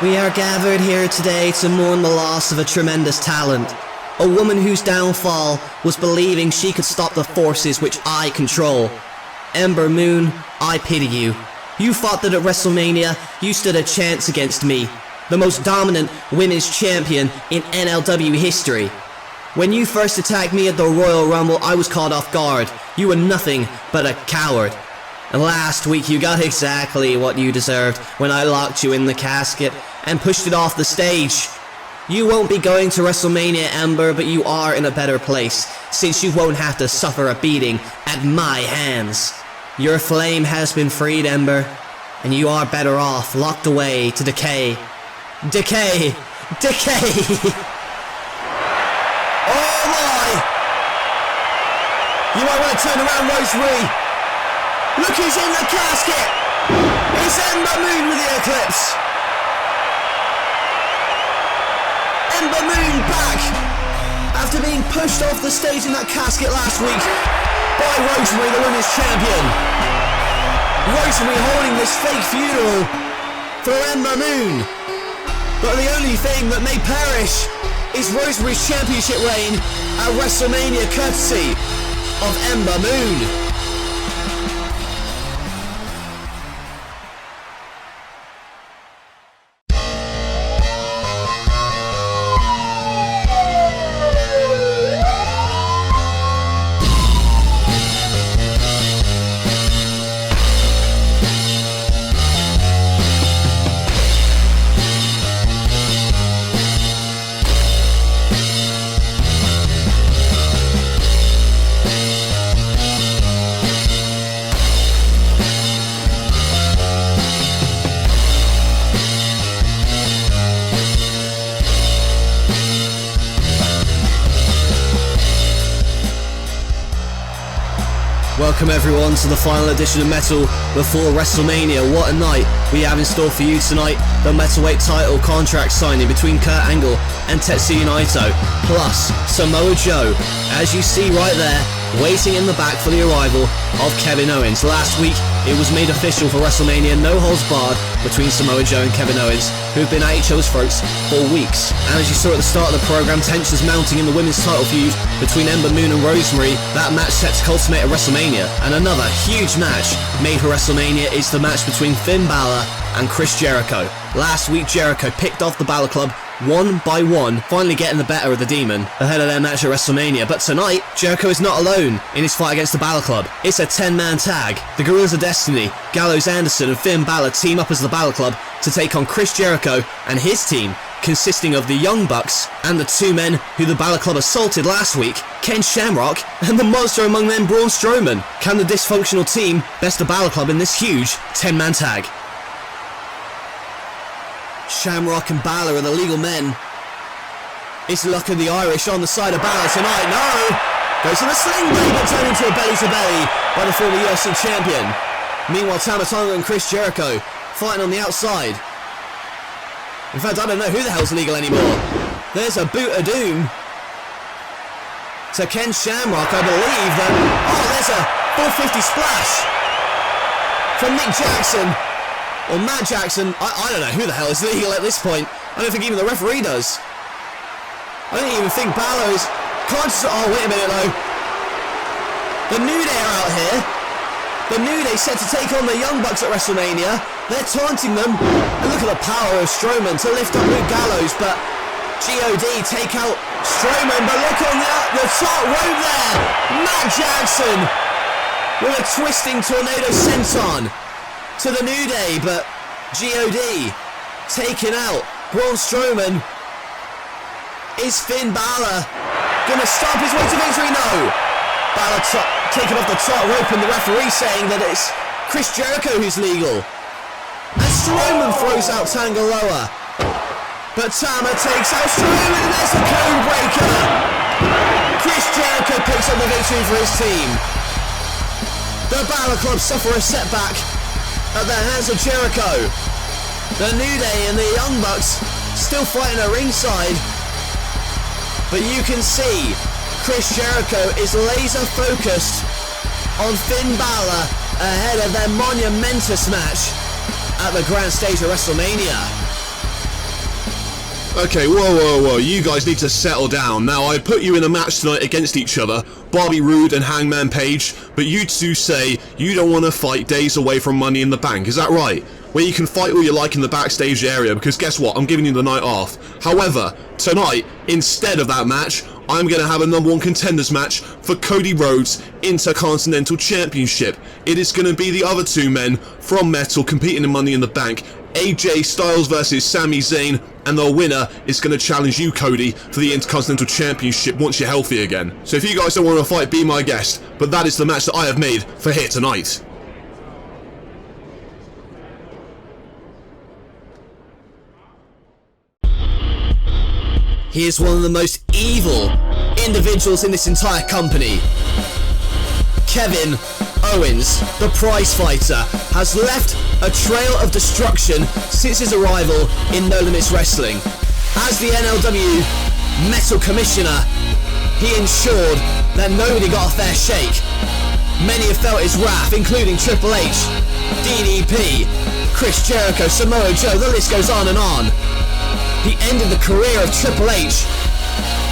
We are gathered here today to mourn the loss of a tremendous talent. A woman whose downfall was believing she could stop the forces which I control. Ember Moon, I pity you. You thought that at WrestleMania, you stood a chance against me, the most dominant women's champion in NLW history. When you first attacked me at the Royal Rumble, I was caught off guard. You were nothing but a coward. And last week you got exactly what you deserved when I locked you in the casket and pushed it off the stage. You won't be going to WrestleMania, Ember, but you are in a better place, since you won't have to suffer a beating at my hands. Your flame has been freed, Ember, and you are better off locked away to decay. Decay! Decay! Oh my! You might want to turn around, Rosemary! Look who's in the casket! It's Ember Moon with the Eclipse! Ember Moon back! After being pushed off the stage in that casket last week by Rosemary, the women's champion. Rosemary holding this fake funeral for Ember Moon. But the only thing that may perish is Rosemary's championship reign at WrestleMania, courtesy of Ember Moon. Welcome everyone to the final edition of Metal before WrestleMania. What a night we have in store for you tonight. The Metalweight title contract signing between Kurt Angle and Tetsuya Naito, plus Samoa Joe, as you see right there, waiting in the back for the arrival of Kevin Owens. Last week it was made official for WrestleMania, no holds barred between Samoa Joe and Kevin Owens, who have been at each other's throats for weeks. And as you saw at the start of the program, tensions mounting in the women's title feud between Ember Moon and Rosemary. That match set to consummate at WrestleMania. And another huge match made for WrestleMania is the match between Finn Balor and Chris Jericho. Last week Jericho picked off the Balor Club one by one, finally getting the better of the Demon ahead of their match at WrestleMania. But tonight, Jericho is not alone in his fight against the Balor Club. It's a 10-man tag. The Guerrillas of Destiny, Gallows Anderson and Finn Balor team up as the Balor Club to take on Chris Jericho and his team, consisting of the Young Bucks and the two men who the Balor Club assaulted last week, Ken Shamrock and the monster among them, Braun Strowman. Can the dysfunctional team best the Balor Club in this huge 10-man tag? Shamrock and Balor are the legal men. It's Luck and the Irish on the side of Balor tonight. No! Goes to the sling blade, but turned into a belly-to-belly by the former UFC champion. Meanwhile, Tama Tonga and Chris Jericho fighting on the outside. In fact, I don't know who the hell's legal anymore. There's a boot of doom to Ken Shamrock, I believe. There's a 450 splash from Nick Jackson. Or Matt Jackson. I don't know who the hell is legal at this point. I don't think even the referee does. I don't even think Balor is conscious. Oh, wait a minute though. The New Day are out here. The New Day set to take on the Young Bucks at WrestleMania. They're taunting them. And look at the power of Strowman to lift up Luke Gallows. But God take out Strowman. But look on the top rope there. Matt Jackson with a twisting tornado senton to the New Day, but God taken out. Braun Strowman. Is Finn Balor gonna stop his way to victory? No. Balor taking off the top rope and the referee saying that it's Chris Jericho who's legal. And Strowman throws out Tangaloa. But Tama takes out Strowman and there's the code breaker. Chris Jericho picks up the victory for his team. The Balor Club suffer a setback at the hands of Jericho. The New Day and the Young Bucks still fighting at ringside. But you can see Chris Jericho is laser focused on Finn Balor ahead of their monumentous match at the grand stage of WrestleMania. Okay, whoa, you guys need to settle down. Now, I put you in a match tonight against each other, Bobby Roode and Hangman Page, but you two say you don't want to fight days away from Money in the Bank, is that right? Where you can fight all you like in the backstage area, because guess what, I'm giving you the night off. However, tonight, instead of that match, I'm going to have a number one contenders match for Cody Rhodes' Intercontinental Championship. It is going to be the other two men from Metal competing in Money in the Bank, AJ Styles versus Sami Zayn, and the winner is going to challenge you, Cody, for the Intercontinental Championship once you're healthy again. So if you guys don't want to fight, be my guest, but that is the match that I have made for here tonight. Here's one of the most evil individuals in this entire company. Kevin Owens, the prize fighter, has left a trail of destruction since his arrival in No Limits Wrestling. As the NLW Metal Commissioner, he ensured that nobody got a fair shake. Many have felt his wrath, including Triple H, DDP, Chris Jericho, Samoa Joe, the list goes on and on. He ended the career of Triple H,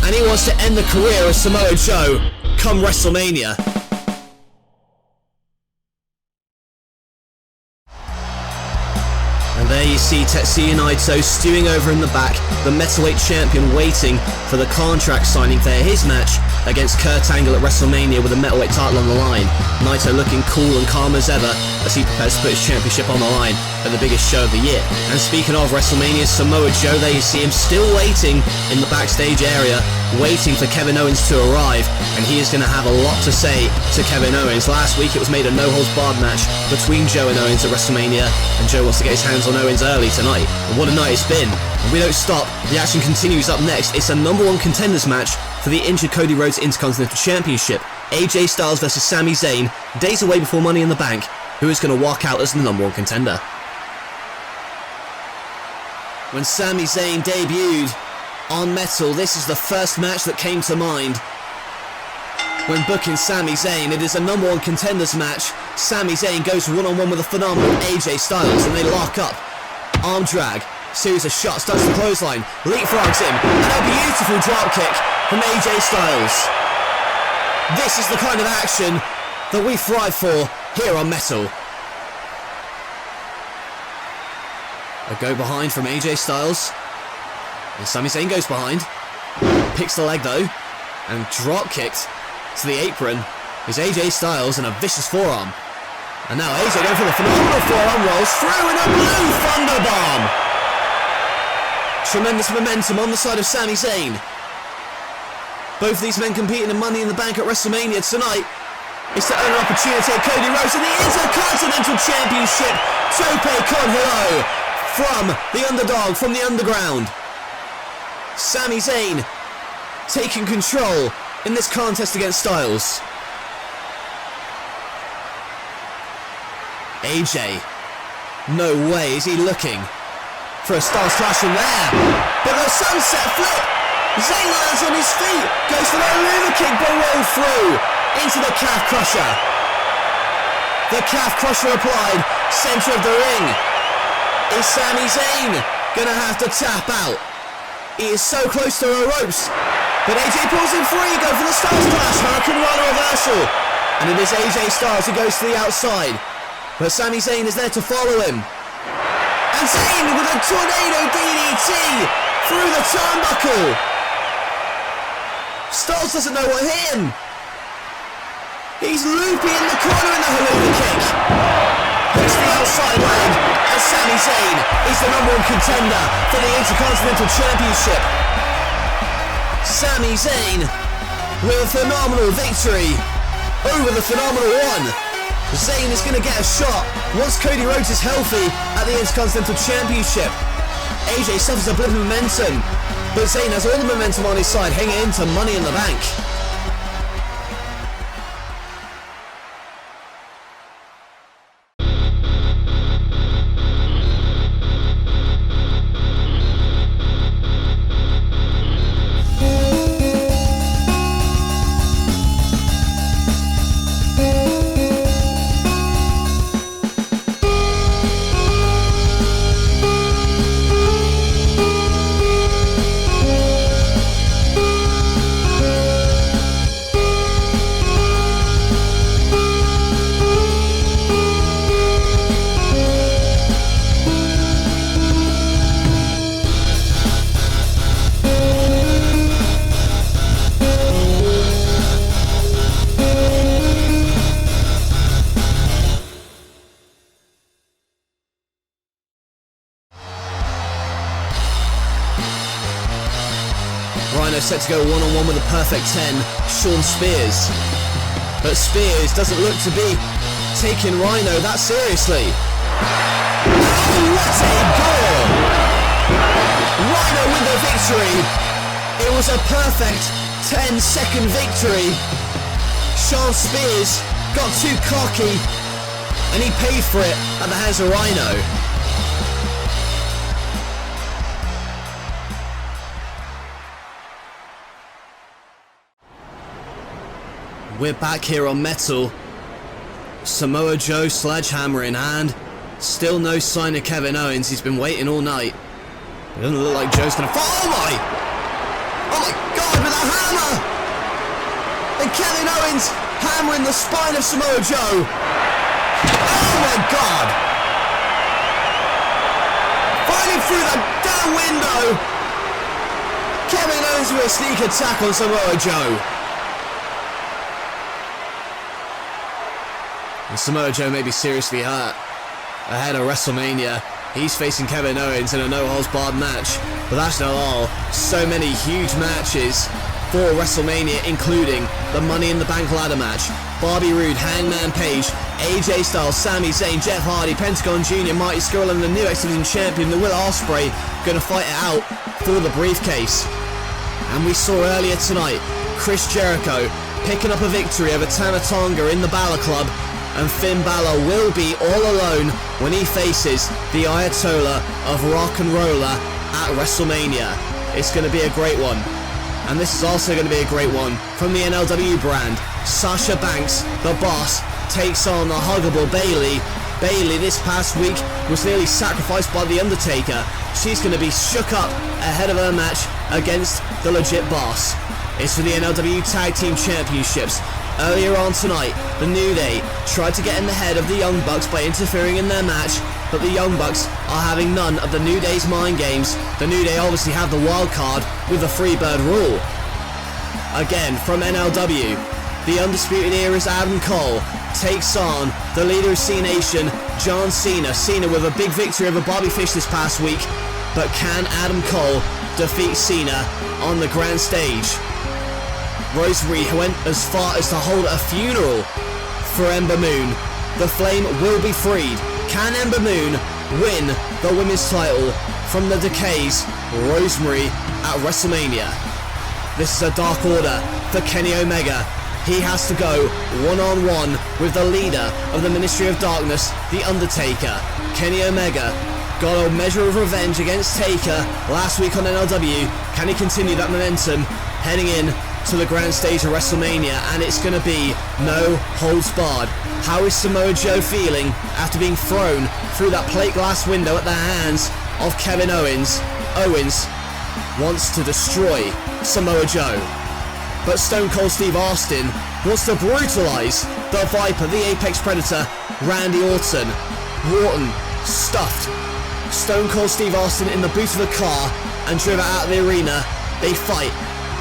and he wants to end the career of Samoa Joe come WrestleMania. And there you see Tetsuya Naito stewing over in the back, the Metalweight Champion waiting for the contract signing for his match against Kurt Angle at WrestleMania with the Metalweight title on the line. Naito looking cool and calm as ever as he prepares to put his championship on the line at the biggest show of the year. And speaking of WrestleMania, Samoa Joe, there you see him still waiting in the backstage area, waiting for Kevin Owens to arrive, and he is going to have a lot to say to Kevin Owens. Last week it was made a no-holds-barred match between Joe and Owens at WrestleMania, and Joe wants to get his hands on Owens early tonight. And what a night it's been. And we don't stop, the action continues. Up next, it's a number one contenders match for the injured Cody Rhodes Intercontinental Championship. AJ Styles versus Sami Zayn, days away before Money in the Bank. Who is going to walk out as the number one contender? When Sami Zayn debuted on Metal, this is the first match that came to mind. When booking Sami Zayn, it is a number one contenders match. Sami Zayn goes one-on-one with a phenomenal AJ Styles, and they lock up. Arm drag, series of shots, does the clothesline, leapfrogs him, and a beautiful drop kick from AJ Styles. This is the kind of action that we thrive for here on Metal. A go behind from AJ Styles. And Sami Zayn goes behind. Picks the leg though. And drop kicked to the apron is AJ Styles and a vicious forearm. And now AJ going for the phenomenal forearm, rolls through in a blue thunderbomb. Tremendous momentum on the side of Sami Zayn. Both these men competing in Money in the Bank at WrestleMania tonight. It's to earn an opportunity at Cody Rhodes in the Intercontinental Championship. Tope con Hilo from the underdog, from the underground. Sami Zayn taking control in this contest against Styles. AJ, no way is he looking for a Styles clash in there. But the sunset flip. Zayn lands on his feet, goes for the Luva kick, but rolled through into the calf crusher. The calf crusher applied, centre of the ring. Is Sami Zayn gonna have to tap out? He is so close to the ropes, but AJ pulls him free, go for the Styles clash, Hurricane Rana reversal. And it is AJ Styles who goes to the outside, but Sami Zayn is there to follow him. And Zayn with a tornado DDT through the turnbuckle. Styles doesn't know what hit him. He's loopy in the corner in the Helluva kick. Hits the outside leg, and Sami Zayn is the number one contender for the Intercontinental Championship. Sami Zayn with a phenomenal victory over the Phenomenal One. Zayn is going to get a shot once Cody Rhodes is healthy at the Intercontinental Championship. AJ suffers a bit of momentum, but Zayn has all the momentum on his side, hanging into Money in the Bank. Rhino set to go one-on-one with a perfect 10, Shawn Spears. But Spears doesn't look to be taking Rhino that seriously. Oh, what a goal! Rhino with the victory. It was a perfect 10-second victory. Shawn Spears got too cocky and he paid for it at the hands of Rhino. We're back here on Metal. Samoa Joe sledgehammer in hand. Still no sign of Kevin Owens. He's been waiting all night. It doesn't look like Joe's gonna fall. Oh my! Oh my God, with a hammer! And Kevin Owens hammering the spine of Samoa Joe. Oh my God! Fighting through the damn window. Kevin Owens with a sneak attack on Samoa Joe. And Samoa Joe may be seriously hurt. Ahead of WrestleMania, he's facing Kevin Owens in a no-holds-barred match. But that's not all. So many huge matches for WrestleMania, including the Money in the Bank ladder match. Bobby Roode, Hangman Page, AJ Styles, Sami Zayn, Jeff Hardy, Pentagon Jr., Marty Scurll and the new X Division champion, the Will Ospreay, going to fight it out for the briefcase. And we saw earlier tonight, Chris Jericho picking up a victory over Tama Tonga in the Balor Club. And Finn Balor will be all alone when he faces the Ayatollah of Rock and Roller at WrestleMania. It's going to be a great one. And this is also going to be a great one from the NLW brand. Sasha Banks, the boss, takes on the huggable Bayley. Bayley this past week was nearly sacrificed by The Undertaker. She's going to be shook up ahead of her match against the legit boss. It's for the NLW Tag Team Championships. Earlier on tonight, the New Day tried to get in the head of the Young Bucks by interfering in their match, but the Young Bucks are having none of the New Day's mind games. The New Day obviously have the wild card with the Freebird rule. Again, from NLW, the Undisputed Era's Adam Cole takes on the leader of C Nation, John Cena. Cena with a big victory over Bobby Fish this past week, but can Adam Cole defeat Cena on the grand stage? Rosemary went as far as to hold a funeral for Ember Moon. The Flame will be freed. Can Ember Moon win the women's title from the Decay's Rosemary at WrestleMania? This is a dark order for Kenny Omega. He has to go one-on-one with the leader of the Ministry of Darkness, The Undertaker. Kenny Omega got a measure of revenge against Taker last week on NLW. Can he continue that momentum heading in to the grand stage of WrestleMania? And it's going to be no holds barred. How is Samoa Joe feeling after being thrown through that plate glass window at the hands of Kevin Owens? Owens wants to destroy Samoa Joe, but Stone Cold Steve Austin wants to brutalize the Viper, the Apex Predator, Randy Orton. Orton stuffed Stone Cold Steve Austin in the boot of a car and driven out of the arena. They fight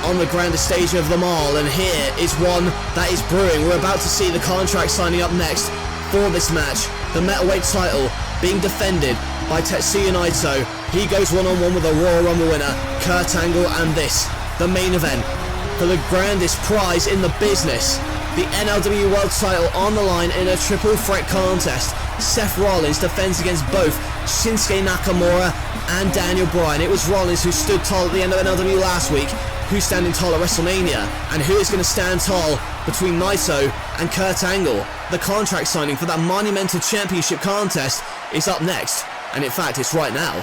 on the grandest stage of them all, and here is one that is brewing. We're about to see the contract signing up next for this match. The metalweight title being defended by Tetsuya Naito. He goes one-on-one with a Royal Rumble winner, Kurt Angle, and this, the main event for the grandest prize in the business. The NLW World title on the line in a triple threat contest. Seth Rollins defends against both Shinsuke Nakamura and Daniel Bryan. It was Rollins who stood tall at the end of NLW last week. Who's standing tall at WrestleMania? And who is going to stand tall between Naito and Kurt Angle? The contract signing for that monumental championship contest is up next. And in fact, it's right now.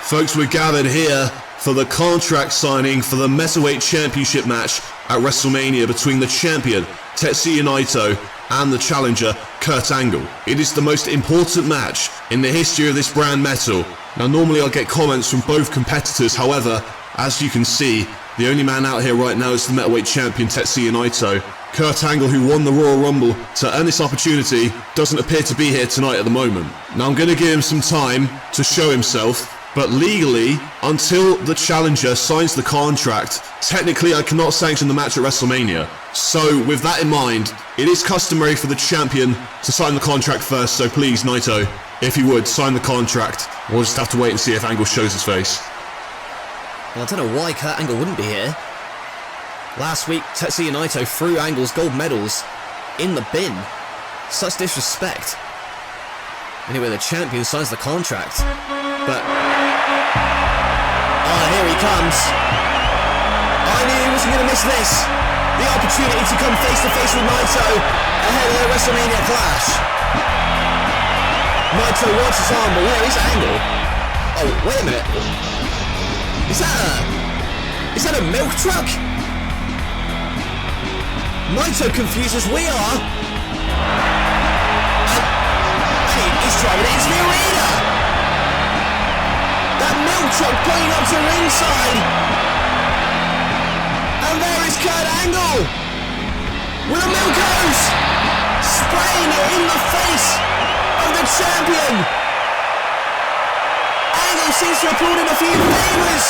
Folks, we're gathered here for the contract signing for the Metalweight Championship match at WrestleMania between the champion, Tetsuya Naito, and the challenger, Kurt Angle. It is the most important match in the history of this brand Metal. Now, normally I'll get comments from both competitors, however, as you can see, the only man out here right now is the Metalweight champion, Tetsuya Naito. Kurt Angle, who won the Royal Rumble to earn this opportunity, doesn't appear to be here tonight at the moment. Now, I'm going to give him some time to show himself, but legally, until the challenger signs the contract, technically I cannot sanction the match at WrestleMania. So, with that in mind, it is customary for the champion to sign the contract first, so please, Naito, if you would, sign the contract. We'll just have to wait and see if Angle shows his face. Well, I don't know why Kurt Angle wouldn't be here. Last week, Tetsuya Naito threw Angle's gold medals in the bin. Such disrespect. Anyway, the champion signs the contract. But... oh, here he comes. I knew he wasn't going to miss this. The opportunity to come face to face with Naito ahead of their WrestleMania clash. Naito wants his arm, but where is Angle? Oh, wait a minute. Is that a milk truck? Naito confused as we are. And he's driving it into the arena. That milk truck pulling up to ringside. And there is Kurt Angle with a milk hose, spraying it in the face of the champion. Angle seems to have pulled in a few favours.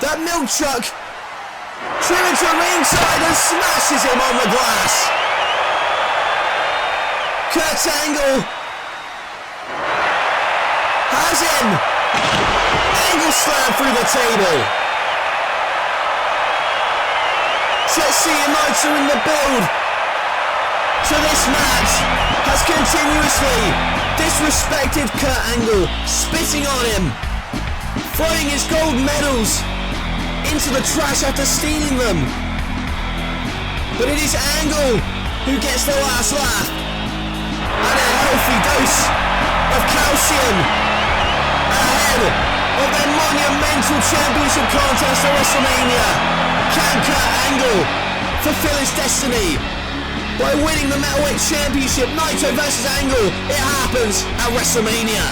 That milk truck driven to ringside and smashes him on the glass. Kurt Angle has him. Angle slam through the table. Tetsuya Naito in the build to this match has continuously disrespected Kurt Angle, spitting on him, throwing his gold medals into the trash after stealing them. But it is Angle who gets the last laugh and a healthy dose of calcium ahead of their monumental championship contest at WrestleMania. Can Kurt Angle fulfill his destiny by winning the Metalweight Championship? Naito versus Angle. It happens at WrestleMania.